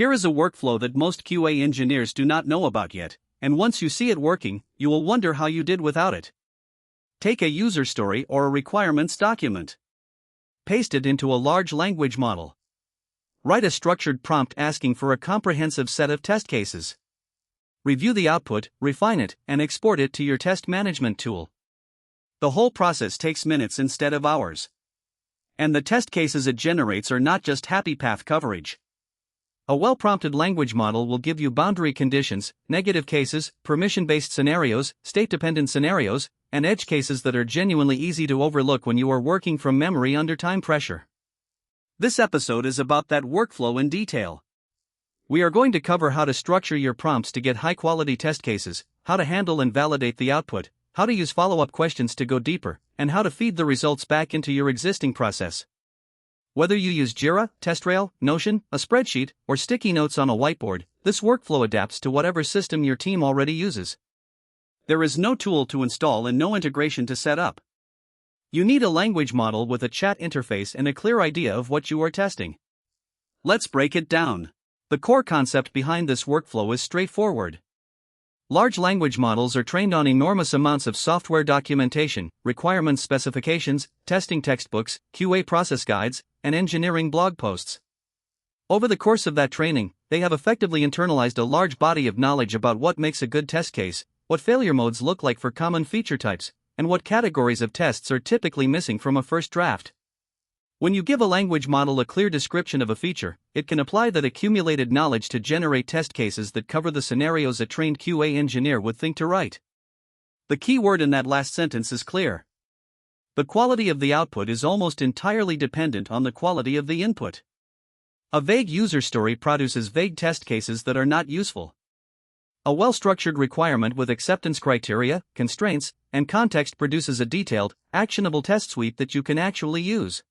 Here is a workflow that most QA engineers do not know about yet, and once you see it working, you will wonder how you did without it. Take a user story or a requirements document. Paste it into a large language model. Write a structured prompt asking for a comprehensive set of test cases. Review the output, refine it, and export it to your test management tool. The whole process takes minutes instead of hours. And the test cases it generates are not just happy path coverage. A well-prompted language model will give you boundary conditions, negative cases, permission-based scenarios, state-dependent scenarios, and edge cases that are genuinely easy to overlook when you are working from memory under time pressure. This episode is about that workflow in detail. We are going to cover how to structure your prompts to get high-quality test cases, how to handle and validate the output, how to use follow-up questions to go deeper, and how to feed the results back into your existing process. Whether you use Jira, TestRail, Notion, a spreadsheet, or sticky notes on a whiteboard, this workflow adapts to whatever system your team already uses. There is no tool to install and no integration to set up. You need a language model with a chat interface and a clear idea of what you are testing. Let's break it down. The core concept behind this workflow is straightforward. Large language models are trained on enormous amounts of software documentation, requirements specifications, testing textbooks, QA process guides, and engineering blog posts. Over the course of that training, they have effectively internalized a large body of knowledge about what makes a good test case, what failure modes look like for common feature types, and what categories of tests are typically missing from a first draft. When you give a language model a clear description of a feature, it can apply that accumulated knowledge to generate test cases that cover the scenarios a trained QA engineer would think to write. The key word in that last sentence is clear. The quality of the output is almost entirely dependent on the quality of the input. A vague user story produces vague test cases that are not useful. A well-structured requirement with acceptance criteria, constraints, and context produces a detailed, actionable test suite that you can actually use.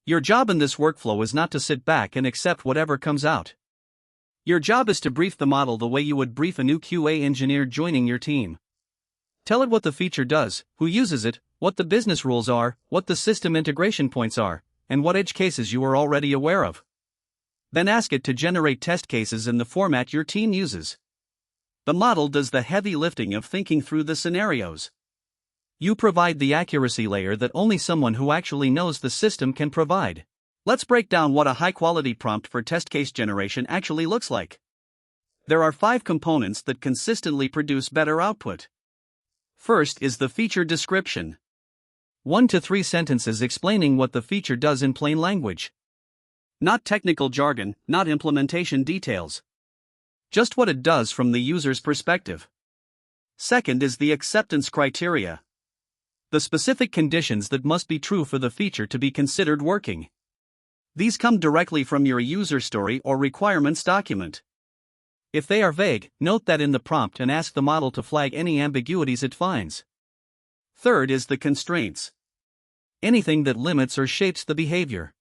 Your job in this workflow is not to sit back and accept whatever comes out. Your job is to brief the model the way you would brief a new QA engineer joining your team. Tell it what the feature does, who uses it, what the business rules are, what the system integration points are, and what edge cases you are already aware of. Then ask it to generate test cases in the format your team uses. The model does the heavy lifting of thinking through the scenarios. You provide the accuracy layer that only someone who actually knows the system can provide. Let's break down what a high-quality prompt for test case generation actually looks like. There are 5 components that consistently produce better output. First is the feature description. 1 to 3 sentences explaining what the feature does in plain language. Not technical jargon, not implementation details. Just what it does from the user's perspective. Second is the acceptance criteria. The specific conditions that must be true for the feature to be considered working. These come directly from your user story or requirements document. If they are vague, note that in the prompt and ask the model to flag any ambiguities it finds. Third is the constraints. Anything that limits or shapes the behavior.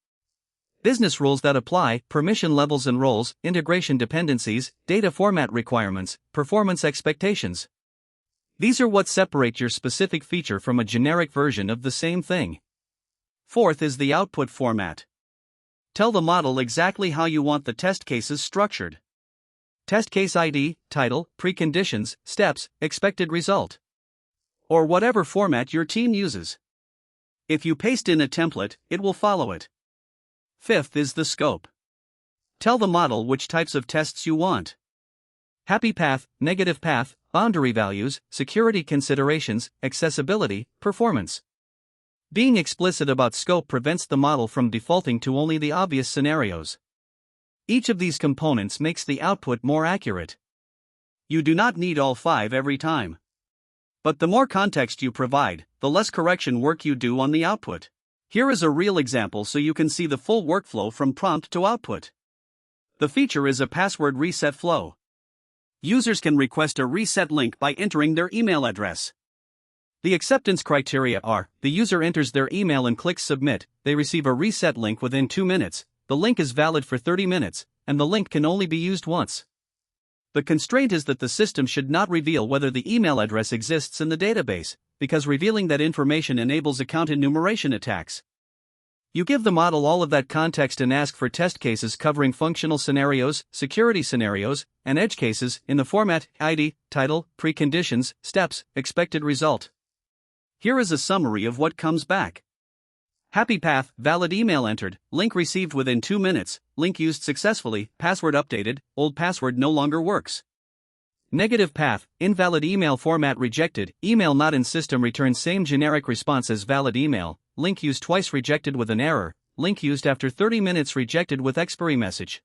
Business rules that apply, permission levels and roles, integration dependencies, data format requirements, performance expectations. These are what separate your specific feature from a generic version of the same thing. Fourth is the output format. Tell the model exactly how you want the test cases structured. Test case ID, title, preconditions, steps, expected result. Or whatever format your team uses. If you paste in a template, it will follow it. Fifth is the scope. Tell the model which types of tests you want. Happy path, negative path, boundary values, security considerations, accessibility, performance. Being explicit about scope prevents the model from defaulting to only the obvious scenarios. Each of these components makes the output more accurate. You do not need all 5 every time. But the more context you provide, the less correction work you do on the output. Here is a real example so you can see the full workflow from prompt to output. The feature is a password reset flow. Users can request a reset link by entering their email address. The acceptance criteria are: the user enters their email and clicks submit, they receive a reset link within 2 minutes, the link is valid for 30 minutes, and the link can only be used once. The constraint is that the system should not reveal whether the email address exists in the database, because revealing that information enables account enumeration attacks. You give the model all of that context and ask for test cases covering functional scenarios, security scenarios, and edge cases in the format ID, title, preconditions, steps, expected result. Here is a summary of what comes back. Happy path, valid email entered, link received within 2 minutes, link used successfully, password updated, old password no longer works. Negative path, invalid email format rejected, email not in system returns same generic response as valid email, link used twice rejected with an error, link used after 30 minutes rejected with expiry message.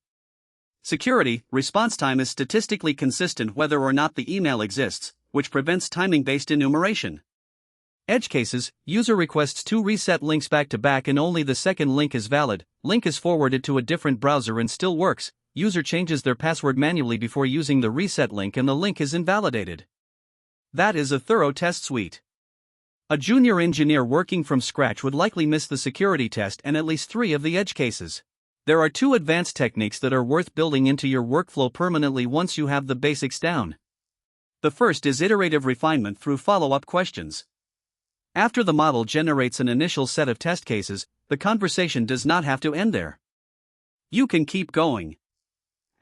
Security, response time is statistically consistent whether or not the email exists, which prevents timing-based enumeration. Edge cases, user requests 2 reset links back to back and only the second link is valid, link is forwarded to a different browser and still works, user changes their password manually before using the reset link and the link is invalidated. That is a thorough test suite. A junior engineer working from scratch would likely miss the security test and at least 3 of the edge cases. There are 2 advanced techniques that are worth building into your workflow permanently once you have the basics down. The first is iterative refinement through follow-up questions. After the model generates an initial set of test cases, the conversation does not have to end there. You can keep going.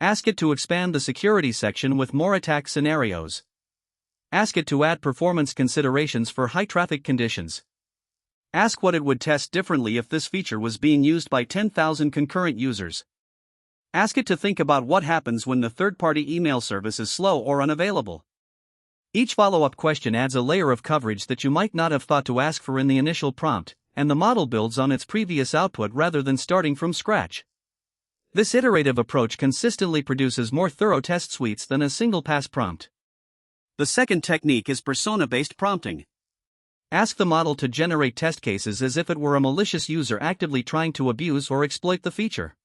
Ask it to expand the security section with more attack scenarios. Ask it to add performance considerations for high-traffic conditions. Ask what it would test differently if this feature was being used by 10,000 concurrent users. Ask it to think about what happens when the third-party email service is slow or unavailable. Each follow-up question adds a layer of coverage that you might not have thought to ask for in the initial prompt, and the model builds on its previous output rather than starting from scratch. This iterative approach consistently produces more thorough test suites than a single-pass prompt. The second technique is persona-based prompting. Ask the model to generate test cases as if it were a malicious user actively trying to abuse or exploit the feature.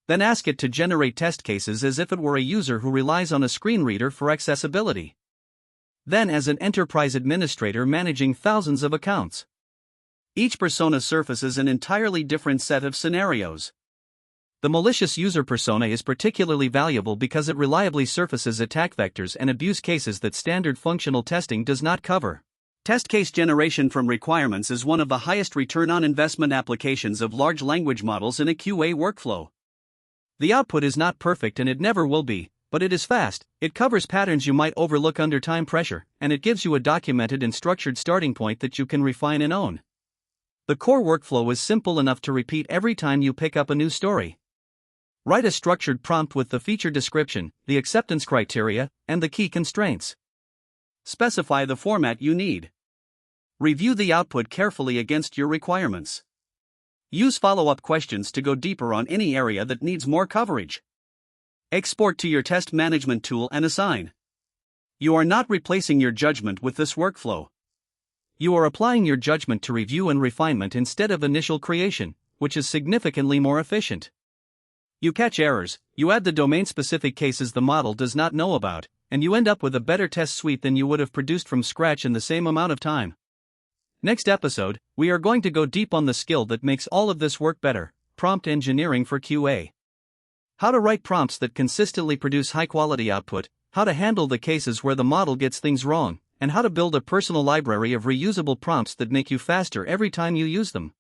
Then ask it to generate test cases as if it were a user who relies on a screen reader for accessibility. Then as an enterprise administrator managing thousands of accounts. Each persona surfaces an entirely different set of scenarios. The malicious user persona is particularly valuable because it reliably surfaces attack vectors and abuse cases that standard functional testing does not cover. Test case generation from requirements is one of the highest return on investment applications of large language models in a QA workflow. The output is not perfect and it never will be, but it is fast, it covers patterns you might overlook under time pressure, and it gives you a documented and structured starting point that you can refine and own. The core workflow is simple enough to repeat every time you pick up a new story. Write a structured prompt with the feature description, the acceptance criteria, and the key constraints. Specify the format you need. Review the output carefully against your requirements. Use follow-up questions to go deeper on any area that needs more coverage. Export to your test management tool and assign. You are not replacing your judgment with this workflow. You are applying your judgment to review and refinement instead of initial creation, which is significantly more efficient. You catch errors, you add the domain-specific cases the model does not know about, and you end up with a better test suite than you would have produced from scratch in the same amount of time. Next episode, we are going to go deep on the skill that makes all of this work better: prompt engineering for QA. How to write prompts that consistently produce high-quality output, how to handle the cases where the model gets things wrong, and how to build a personal library of reusable prompts that make you faster every time you use them.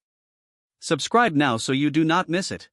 Subscribe now so you do not miss it.